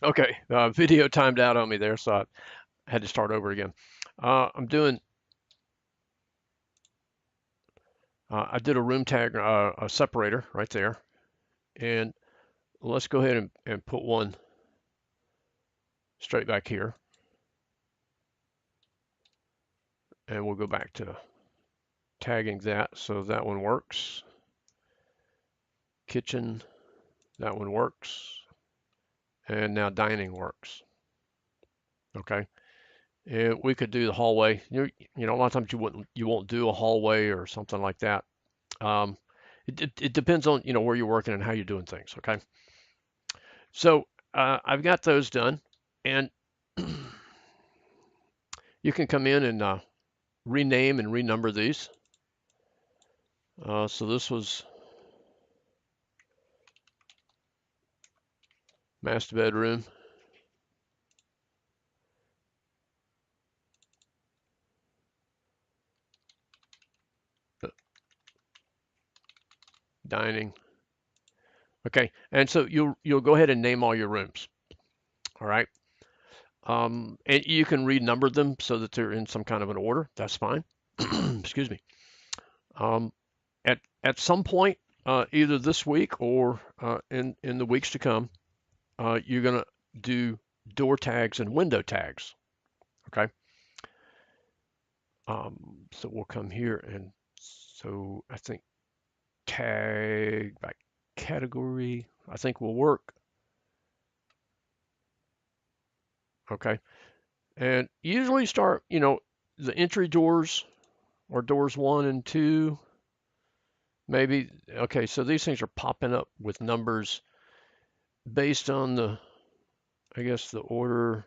Okay, video timed out on me there, so I had to start over again. I'm doing, I did a room tag, a separator right there, and let's go ahead and put one straight back here, and we'll go back to tagging that, so that one works. Kitchen, that one works, and now dining works. Okay, and we could do the hallway. A lot of times you won't do a hallway or something like that. Um, it depends on where you're working and how you're doing things. Okay. So I've got those done, and you can come in and rename and renumber these. So this was master bedroom, dining. Okay, and so you'll go ahead and name all your rooms. All right, and you can renumber them so that they're in some kind of an order. That's fine. Excuse me. Um, at some point, either this week or in the weeks to come, you're gonna do door tags and window tags. Okay. So we'll come here and so I think tag by category, I think will work. Okay. And usually start, the entry doors or doors one and two, maybe. Okay. So these things are popping up with numbers based on I guess, the order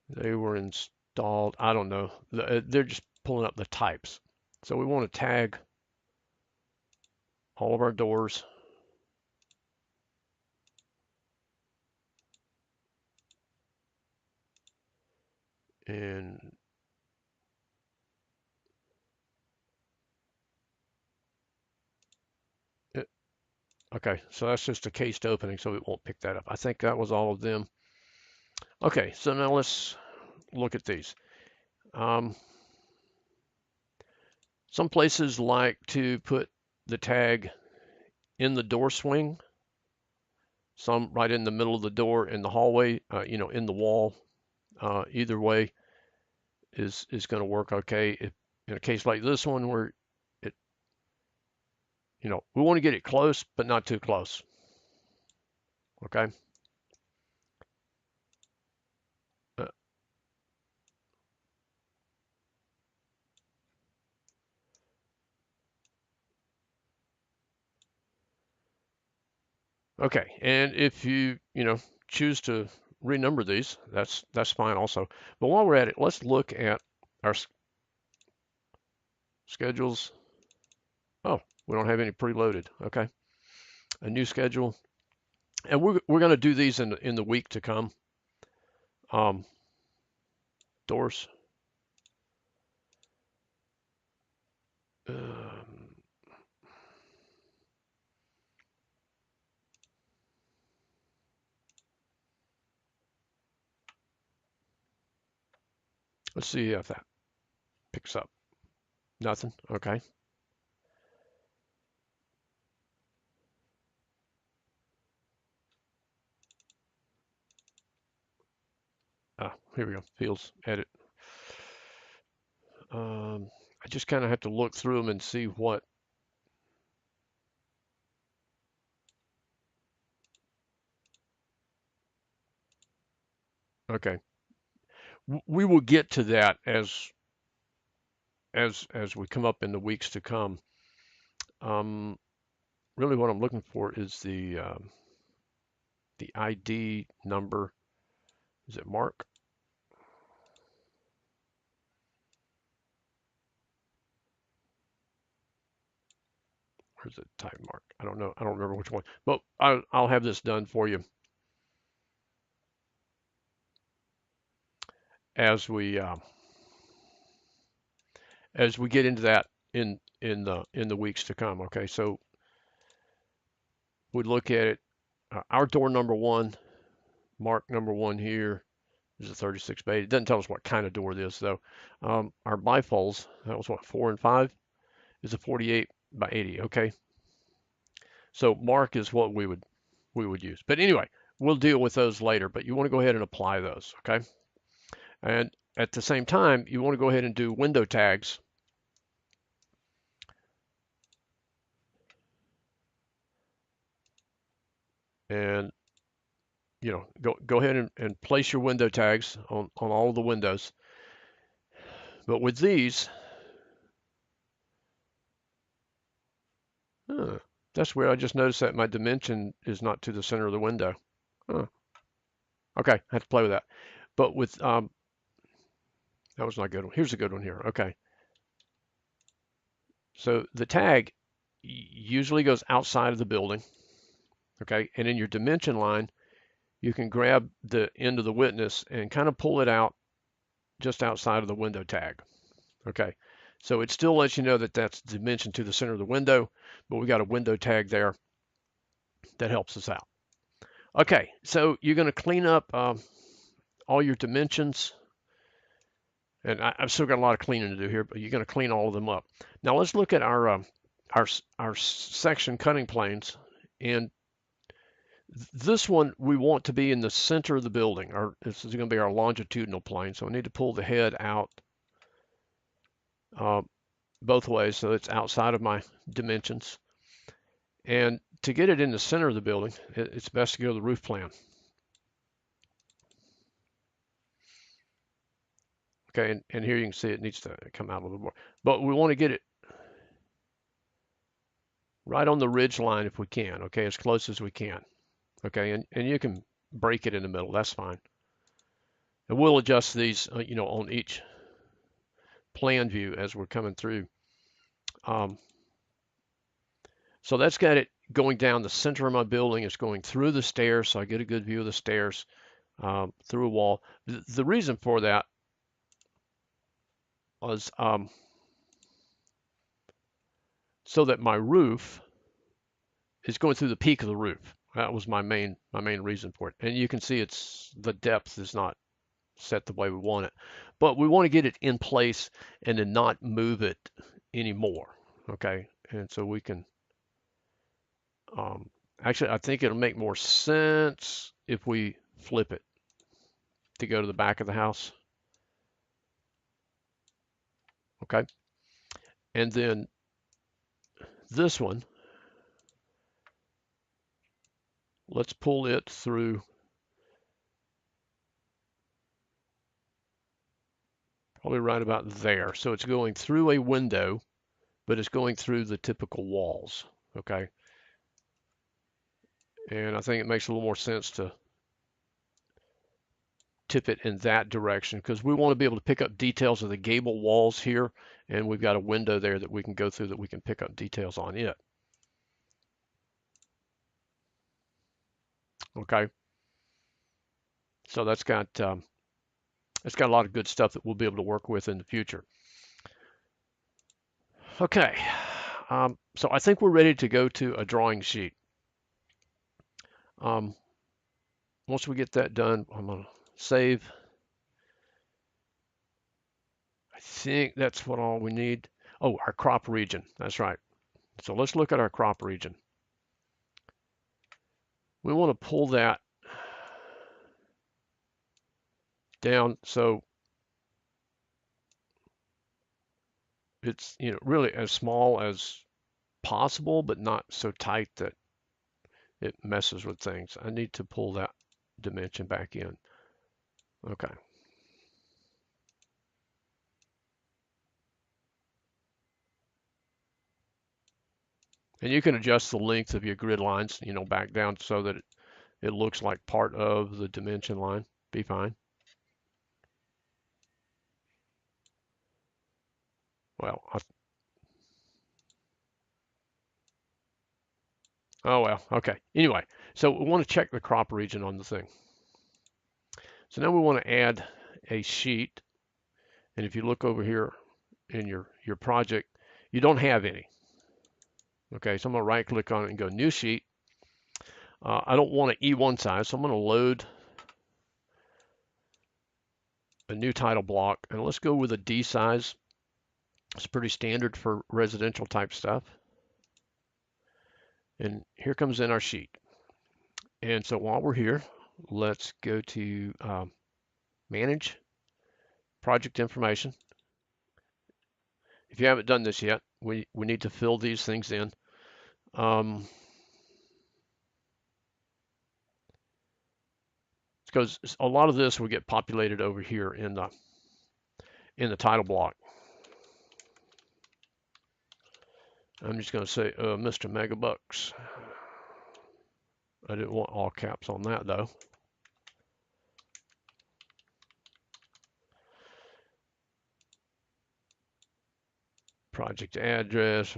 they were installed. I don't know. They're just pulling up the types. So we want to tag all of our doors. And okay, so that's just a cased opening, so it won't pick that up. I think that was all of them. Okay, so now let's look at these. Um, some places like to put the tag in the door swing, some right in the middle of the door in the hallway, in the wall. Either way is going to work okay. If, in a case like this one where it, we want to get it close, but not too close. Okay. Uh, Okay, and if you choose to renumber these, that's fine also. But while we're at it, let's look at our schedules. Oh, we don't have any preloaded. Okay, a new schedule, and we're going to do these in the week to come. Um, doors. Um, let's see if that picks up. Nothing. Okay. Ah, here we go. Fields, edit. I just kind of have to look through them and see what. Okay, we will get to that as we come up in the weeks to come. Um, really, what I'm looking for is the ID number. Is it Mark? Or is it type Mark? I don't know. I don't remember which one. But I'll have this done for you as we get into that in the weeks to come. Okay, so we look at it. Our door number one. Mark number one here is a 36 bay. It doesn't tell us what kind of door it is though. Our bifolds, that was what, 4 and 5, is a 48 by 80. Okay, so Mark is what we would use. But anyway, we'll deal with those later. But you want to go ahead and apply those. Okay, and at the same time, you want to go ahead and do window tags. And go ahead and place your window tags on all of the windows. But with these, huh, that's weird. I just noticed that my dimension is not to the center of the window. Huh. Okay, I have to play with that. But with that was not a good one. Here's a good one here. Okay, so the tag usually goes outside of the building. Okay, and in your dimension line, you can grab the end of the witness and kind of pull it out just outside of the window tag. Okay, so it still lets you know that that's dimension to the center of the window, but we got a window tag there that helps us out. Okay, so you're going to clean up all your dimensions, and I've still got a lot of cleaning to do here, but you're going to clean all of them up. Now let's look at our section cutting planes, and this one we want to be in the center of the building. This is going to be our longitudinal plane, so I need to pull the head out both ways, so it's outside of my dimensions. And to get it in the center of the building, it's best to go to the roof plan. Okay, and here you can see it needs to come out a little more. But we want to get it right on the ridge line if we can, okay, as close as we can. Okay, and you can break it in the middle, that's fine. And we'll adjust these, on each plan view as we're coming through. So that's got it going down the center of my building. It's going through the stairs, so I get a good view of the stairs through a wall. The reason for that was so that my roof is going through the peak of the roof. That was my main reason for it. And you can see the depth is not set the way we want it, but we want to get it in place and then not move it anymore. Okay, and so we can actually, I think it'll make more sense if we flip it to go to the back of the house. Okay, and then this one, let's pull it through probably right about there. So it's going through a window, but it's going through the typical walls. Okay, and I think it makes a little more sense to tip it in that direction because we want to be able to pick up details of the gable walls here, and we've got a window there that we can go through that we can pick up details on it. Okay, so that's got a lot of good stuff that we'll be able to work with in the future. Okay, so I think we're ready to go to a drawing sheet. Once we get that done, I'm gonna save. I think that's what all we need. Oh, our crop region, that's right. So let's look at our crop region. We want to pull that down so it's really as small as possible, but not so tight that it messes with things. I need to pull that dimension back in. Okay. And you can adjust the length of your grid lines, back down so that it looks like part of the dimension line. Be fine. Well, oh well, okay. Anyway, so we want to check the crop region on the thing. So now we want to add a sheet. And if you look over here in your project, you don't have any. Okay, so I'm going to right click on it and go new sheet. I don't want an E1 size, so I'm going to load a new title block, and let's go with a D size. It's pretty standard for residential type stuff. And here comes in our sheet. And so while we're here, let's go to Manage Project Information. If you haven't done this yet, we need to fill these things in. Because a lot of this will get populated over here in the title block. I'm just going to say Mr. Megabucks. I didn't want all caps on that though. Project address.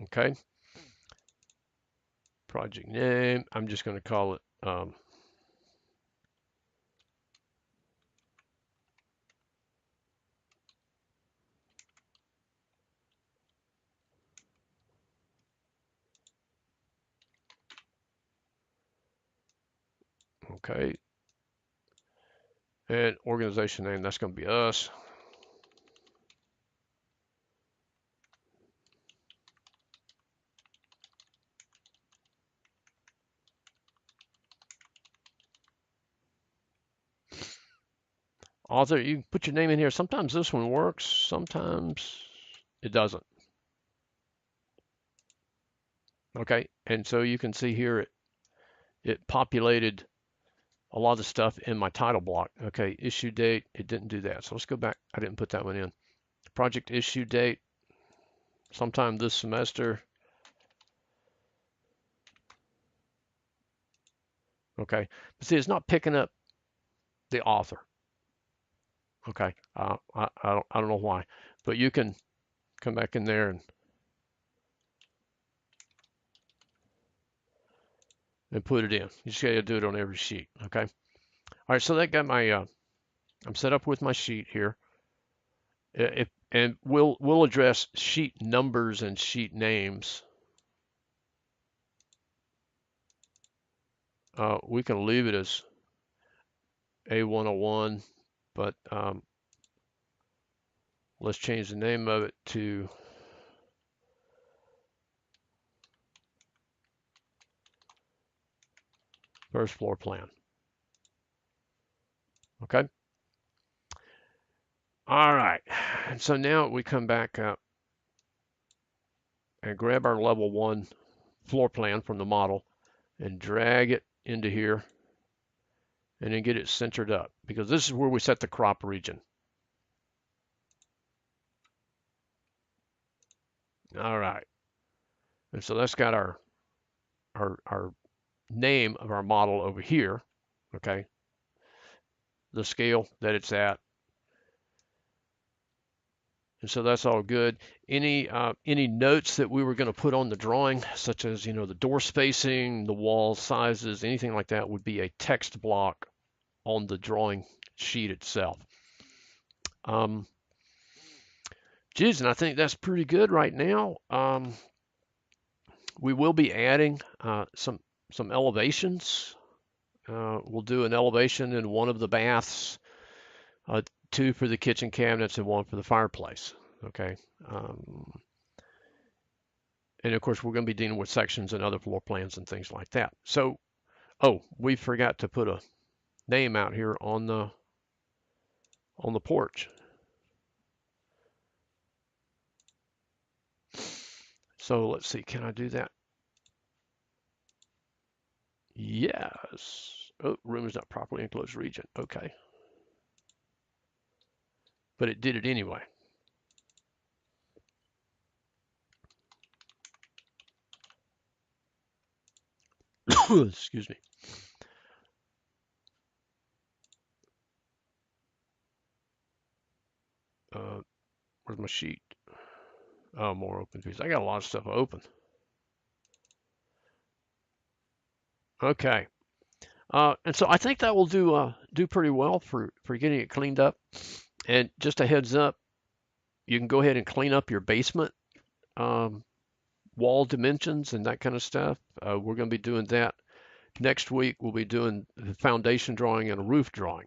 Okay. Project name. I'm just going to call it okay. And organization name, that's going to be us. Author, you can put your name in here. Sometimes this one works, sometimes it doesn't. Okay, and so you can see here it populated a lot of stuff in my title block. Okay, issue date, it didn't do that. So let's go back. I didn't put that one in. Project issue date, sometime this semester. Okay, but see, it's not picking up the author. Okay, I don't know why, but you can come back in there and put it in. You just got to do it on every sheet. Okay. All right, so that got my I'm set up with my sheet here. And we'll address sheet numbers and sheet names. We can leave it as A101, but let's change the name of it to first floor plan. Okay. All right. And so now we come back up and grab our level 1 floor plan from the model and drag it into here and then get it centered up, because this is where we set the crop region. All right. And so that's got our name of our model over here. Okay. The scale that it's at. And so that's all good. Any notes that we were going to put on the drawing, such as, you know, the door spacing, the wall sizes, anything like that, would be a text block on the drawing sheet itself. Geez, and I think that's pretty good right now. We will be adding some elevations. We'll do an elevation in one of the baths, 2 for the kitchen cabinets and 1 for the fireplace. Okay. And of course, we're going to be dealing with sections and other floor plans and things like that. So, oh, we forgot to put a name out here on the porch. So let's see, can I do that? Yes. Oh, room is not properly enclosed region. Okay. But it did it anyway. Excuse me. Where's my sheet? Oh, more open views. I got a lot of stuff open. Okay. And so I think that will do do pretty well for getting it cleaned up. And just a heads up, you can go ahead and clean up your basement um, wall dimensions and that kind of stuff. We're going to be doing that next week. We'll be doing the foundation drawing and a roof drawing.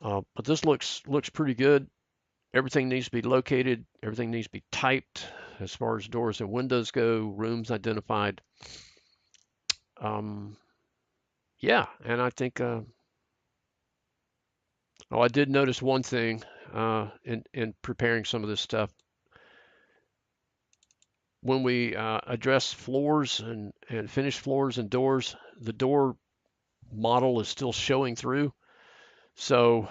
But this looks pretty good. Everything needs to be located. Everything needs to be typed as far as doors and windows go. Rooms identified. Um, yeah, and I think. Oh, I did notice one thing in preparing some of this stuff. When we address floors and finish floors and doors, the door model is still showing through. So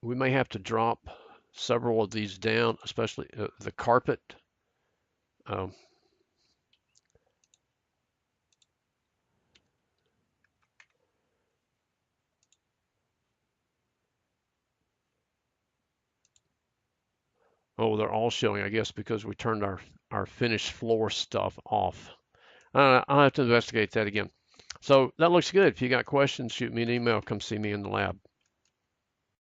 we may have to drop several of these down, especially the carpet. Um, oh, they're all showing, I guess, because we turned our finished floor stuff off. I'll have to investigate that again. So that looks good. If you got questions, shoot me an email. Come see me in the lab.